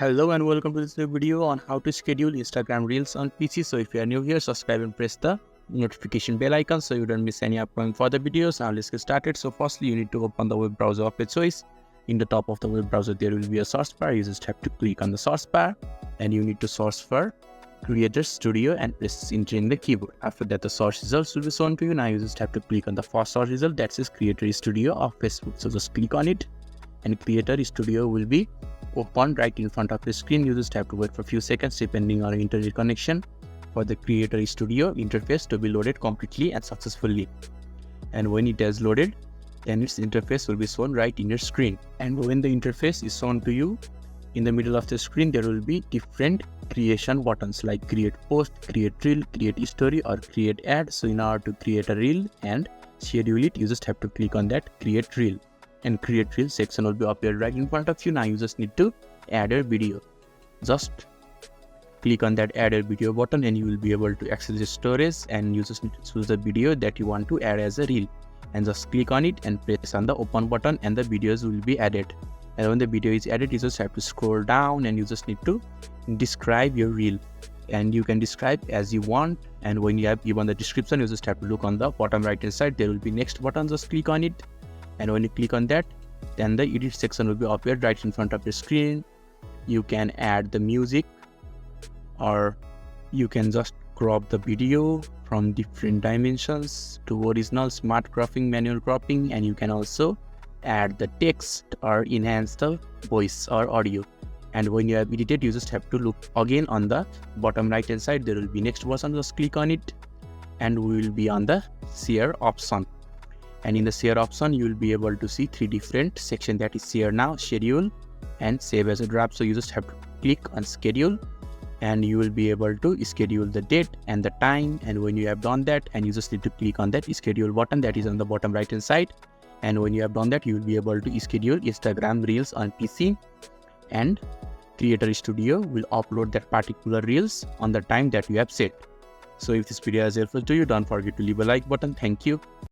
Hello and welcome to this new video on how to schedule Instagram Reels on PC. So if you are new here, subscribe and press the notification bell icon so you don't miss any upcoming further videos. Now let's get started. So firstly, you need to open the web browser of your choice. In the top of the web browser, there will be a search bar. You just have to click on the search bar and you need to search for Creator Studio and press enter in the keyboard. After that, the search results will be shown to you. Now you just have to click on the first search result that says Creator Studio of Facebook. So just click on it and Creator Studio will be open right in front of the screen. You just have to wait for a few seconds depending on your internet connection for the Creator Studio interface to be loaded completely and successfully. And when it has loaded, then its interface will be shown right in your screen. And when the interface is shown to you, in the middle of the screen there will be different creation buttons like create post, create reel, create story or create ad. So in order to create a reel and schedule it, you just have to click on that create reel. And create reel section will be appeared right in front of you. Now you just need to add a video. Just click on that add a video button and you will be able to access the storage, and you just need to choose the video that you want to add as a reel and just click on it and press on the open button and the videos will be added. And when the video is added, you just have to scroll down and you just need to describe your reel, and you can describe as you want. And when you have given the description, you just have to look on the bottom right hand side. There will be next button. Just click on it. And when you click on that, then the edit section will be appeared right in front of the screen. You can add the music, or you can just crop the video from different dimensions to original, smart cropping, manual cropping, and you can also add the text or enhance the voice or audio. And when you have edited, you just have to look again on the bottom right hand side. There will be next button. Just click on it and we will be on the share option. And in the share option, you will be able to see three different sections, that is share now, schedule and save as a draft. So you just have to click on schedule and you will be able to schedule the date and the time. And when you have done that, and you just need to click on that schedule button that is on the bottom right hand side. And when you have done that, you will be able to schedule Instagram Reels on PC, and Creator Studio will upload that particular Reels on the time that you have set. So if this video is helpful to you, don't forget to leave a like button. Thank you.